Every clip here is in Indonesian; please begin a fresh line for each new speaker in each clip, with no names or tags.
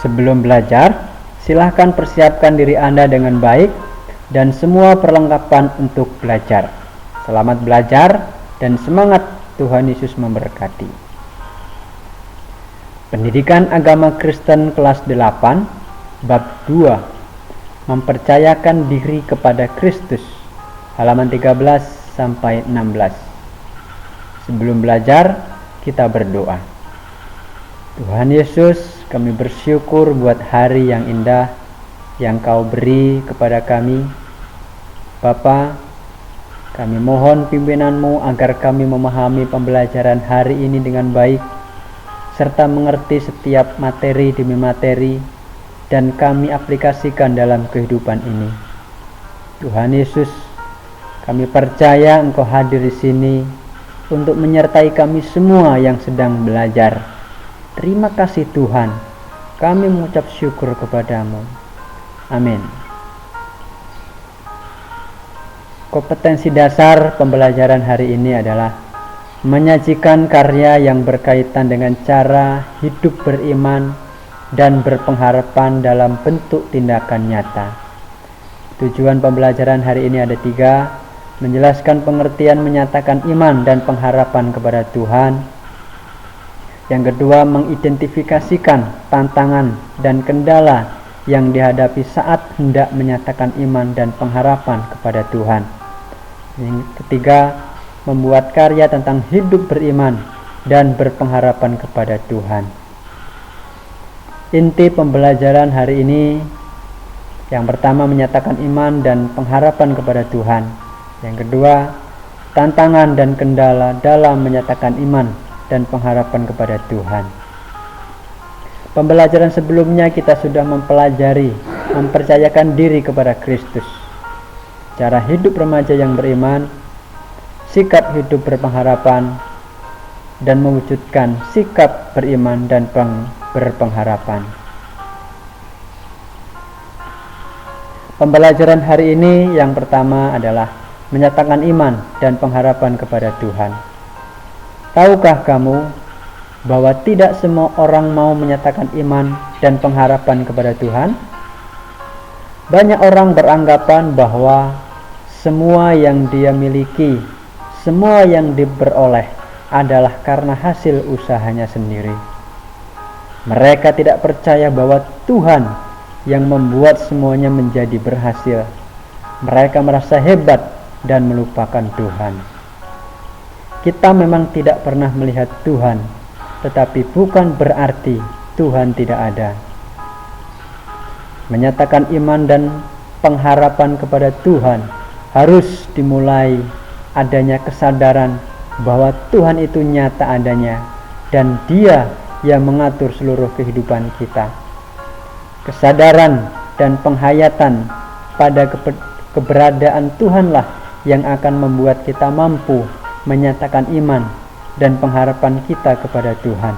Sebelum belajar, silahkan persiapkan diri Anda dengan baik dan semua perlengkapan untuk belajar. Selamat belajar dan semangat, Tuhan Yesus memberkati. Pendidikan Agama Kristen kelas 8, bab 2, mempercayakan diri kepada Kristus, halaman 13 sampai 16. Sebelum belajar, kita berdoa. Tuhan Yesus, kami bersyukur buat hari yang indah yang Kau beri kepada kami. Bapa, kami mohon pimpinan-Mu agar kami memahami pembelajaran hari ini dengan baik, serta mengerti setiap materi demi materi, dan kami aplikasikan dalam kehidupan ini. Tuhan Yesus, kami percaya Engkau hadir di sini untuk menyertai kami semua yang sedang belajar. Terima kasih Tuhan, kami mengucap syukur kepadamu. Amin. Kompetensi dasar pembelajaran hari ini adalah menyajikan karya yang berkaitan dengan cara hidup beriman dan berpengharapan dalam bentuk tindakan nyata. Tujuan pembelajaran hari ini ada 3: menjelaskan pengertian menyatakan iman dan pengharapan kepada Tuhan. Yang kedua, mengidentifikasikan tantangan dan kendala yang dihadapi saat hendak menyatakan iman dan pengharapan kepada Tuhan. Yang ketiga, membuat karya tentang hidup beriman dan berpengharapan kepada Tuhan. Inti pembelajaran hari ini, yang pertama menyatakan iman dan pengharapan kepada Tuhan. Yang kedua, tantangan dan kendala dalam menyatakan iman dan pengharapan kepada Tuhan. Pembelajaran sebelumnya kita sudah mempelajari mempercayakan diri kepada Kristus, cara hidup remaja yang beriman, sikap hidup berpengharapan, dan mewujudkan sikap beriman dan berpengharapan. Pembelajaran hari ini yang pertama adalah menyatakan iman dan pengharapan kepada Tuhan. Tahukah kamu bahwa tidak semua orang mau menyatakan iman dan pengharapan kepada Tuhan? Banyak orang beranggapan bahwa semua yang dia miliki, semua yang diperoleh adalah karena hasil usahanya sendiri. Mereka tidak percaya bahwa Tuhan yang membuat semuanya menjadi berhasil. Mereka merasa hebat dan melupakan Tuhan. Kita memang tidak pernah melihat Tuhan, tetapi bukan berarti Tuhan tidak ada. Menyatakan iman dan pengharapan kepada Tuhan harus dimulai adanya kesadaran bahwa Tuhan itu nyata adanya dan Dia yang mengatur seluruh kehidupan kita. Kesadaran dan penghayatan pada keberadaan Tuhanlah yang akan membuat kita mampu menyatakan iman dan pengharapan kita kepada Tuhan.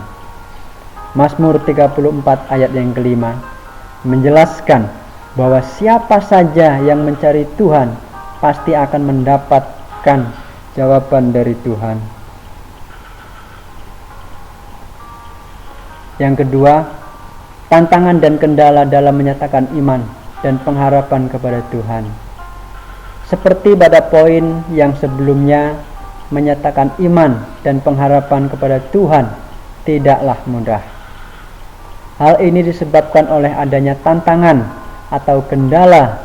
Mazmur 34 ayat yang kelima menjelaskan bahwa siapa saja yang mencari Tuhan pasti akan mendapatkan jawaban dari Tuhan. Yang kedua, tantangan dan kendala dalam menyatakan iman dan pengharapan kepada Tuhan. Seperti pada poin yang sebelumnya, menyatakan iman dan pengharapan kepada Tuhan tidaklah mudah. Hal ini disebabkan oleh adanya tantangan atau kendala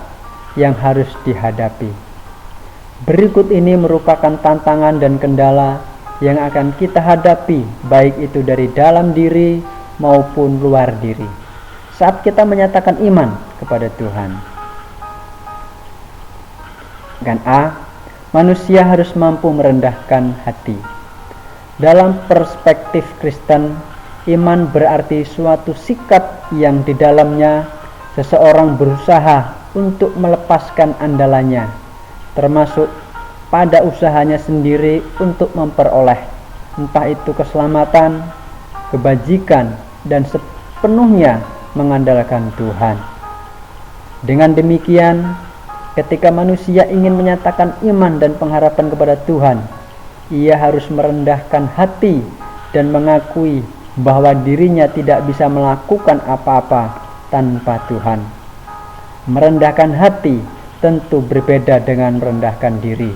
yang harus dihadapi. Berikut ini merupakan tantangan dan kendala yang akan kita hadapi, baik itu dari dalam diri maupun luar diri, saat kita menyatakan iman kepada Tuhan. Dan manusia harus mampu merendahkan hati. Dalam perspektif Kristen, iman berarti suatu sikap yang di dalamnya seseorang berusaha untuk melepaskan andalannya, termasuk pada usahanya sendiri untuk memperoleh, entah itu keselamatan, kebajikan, dan sepenuhnya mengandalkan Tuhan. Dengan demikian, ketika manusia ingin menyatakan iman dan pengharapan kepada Tuhan, ia harus merendahkan hati dan mengakui bahwa dirinya tidak bisa melakukan apa-apa tanpa Tuhan. Merendahkan hati tentu berbeda dengan merendahkan diri.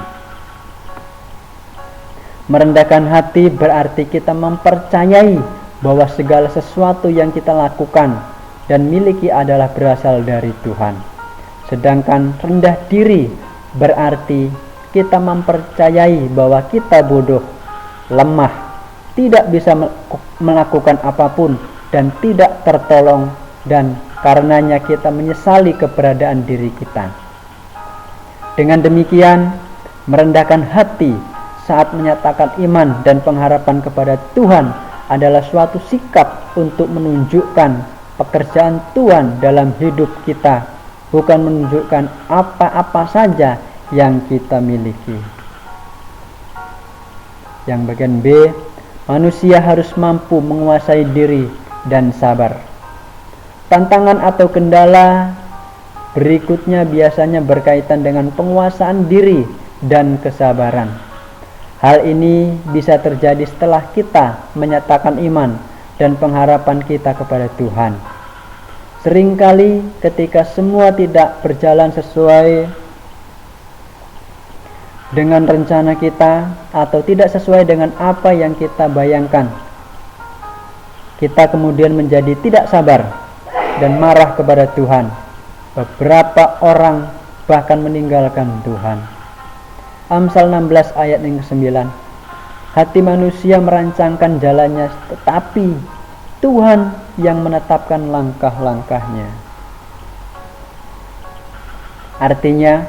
Merendahkan hati berarti kita mempercayai bahwa segala sesuatu yang kita lakukan dan miliki adalah berasal dari Tuhan. Sedangkan rendah diri berarti kita mempercayai bahwa kita bodoh, lemah, tidak bisa melakukan apapun dan tidak tertolong, dan karenanya kita menyesali keberadaan diri kita. Dengan demikian, merendahkan hati saat menyatakan iman dan pengharapan kepada Tuhan adalah suatu sikap untuk menunjukkan pekerjaan Tuhan dalam hidup kita, bukan menunjukkan apa-apa saja yang kita miliki. Yang bagian B, manusia harus mampu menguasai diri dan sabar. Tantangan atau kendala berikutnya biasanya berkaitan dengan penguasaan diri dan kesabaran. Hal ini bisa terjadi setelah kita menyatakan iman dan pengharapan kita kepada Tuhan. Seringkali ketika semua tidak berjalan sesuai dengan rencana kita atau tidak sesuai dengan apa yang kita bayangkan, kita kemudian menjadi tidak sabar dan marah kepada Tuhan. Beberapa orang bahkan meninggalkan Tuhan. Amsal 16 ayat yang ke-9. Hati manusia merancangkan jalannya, tetapi Tuhan yang menetapkan langkah-langkahnya. Artinya,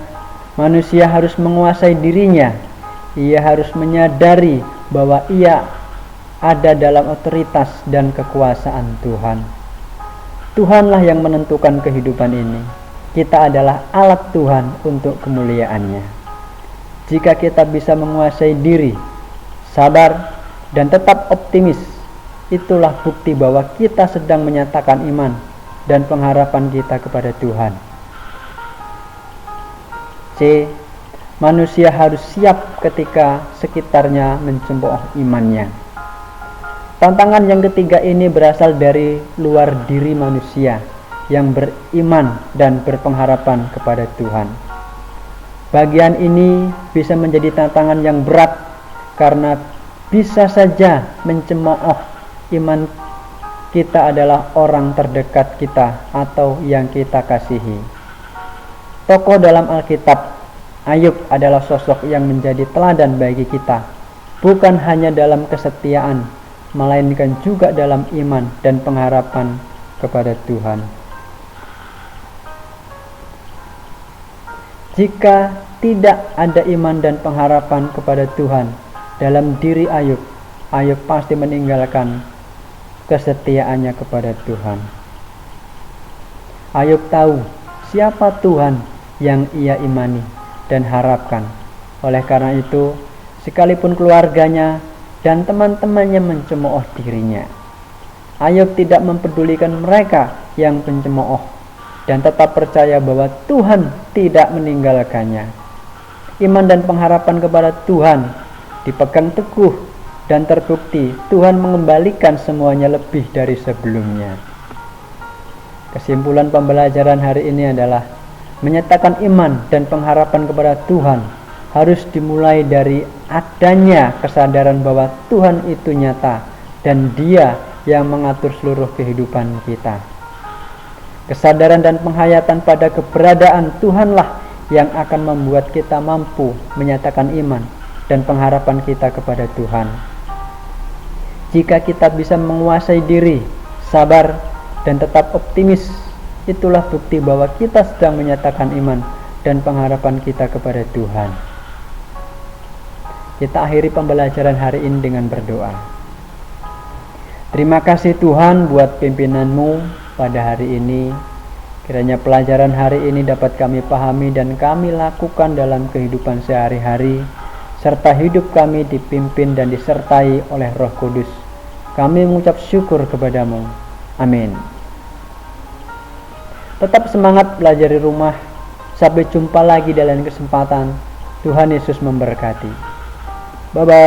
manusia harus menguasai dirinya. Ia harus menyadari bahwa ia ada dalam otoritas dan kekuasaan Tuhan. Tuhanlah yang menentukan kehidupan ini. Kita adalah alat Tuhan untuk kemuliaannya. Jika kita bisa menguasai diri, sabar, dan tetap optimis, itulah bukti bahwa kita sedang menyatakan iman dan pengharapan kita kepada Tuhan. C. Manusia harus siap ketika sekitarnya mencemooh imannya. Tantangan yang ketiga ini berasal dari luar diri manusia yang beriman dan berpengharapan kepada Tuhan. Bagian ini bisa menjadi tantangan yang berat karena bisa saja mencemooh iman kita adalah orang terdekat kita atau yang kita kasihi. Tokoh dalam Alkitab, Ayub adalah sosok yang menjadi teladan bagi kita, bukan hanya dalam kesetiaan, melainkan juga dalam iman dan pengharapan kepada Tuhan. Jika tidak ada iman dan pengharapan kepada Tuhan dalam diri Ayub, Ayub pasti meninggalkan kesetiaannya kepada Tuhan. Ayub tahu siapa Tuhan yang ia imani dan harapkan. Oleh karena itu, sekalipun keluarganya dan teman-temannya mencemooh dirinya, Ayub tidak mempedulikan mereka yang pencemooh dan tetap percaya bahwa Tuhan tidak meninggalkannya. Iman dan pengharapan kepada Tuhan dipegang teguh dan terbukti Tuhan mengembalikan semuanya lebih dari sebelumnya. Kesimpulan pembelajaran hari ini adalah menyatakan iman dan pengharapan kepada Tuhan harus dimulai dari adanya kesadaran bahwa Tuhan itu nyata dan Dia yang mengatur seluruh kehidupan kita. Kesadaran dan penghayatan pada keberadaan Tuhanlah yang akan membuat kita mampu menyatakan iman dan pengharapan kita kepada Tuhan. Jika kita bisa menguasai diri, sabar, dan tetap optimis, itulah bukti bahwa kita sedang menyatakan iman dan pengharapan kita kepada Tuhan. Kita akhiri pembelajaran hari ini dengan berdoa. Terima kasih Tuhan buat pimpinanmu pada hari ini. Kiranya pelajaran hari ini dapat kami pahami dan kami lakukan dalam kehidupan sehari-hari, serta hidup kami dipimpin dan disertai oleh Roh Kudus. Kami mengucap syukur kepadamu. Amin. Tetap semangat belajar di rumah. Sampai jumpa lagi dalam kesempatan. Tuhan Yesus memberkati. Bye-bye.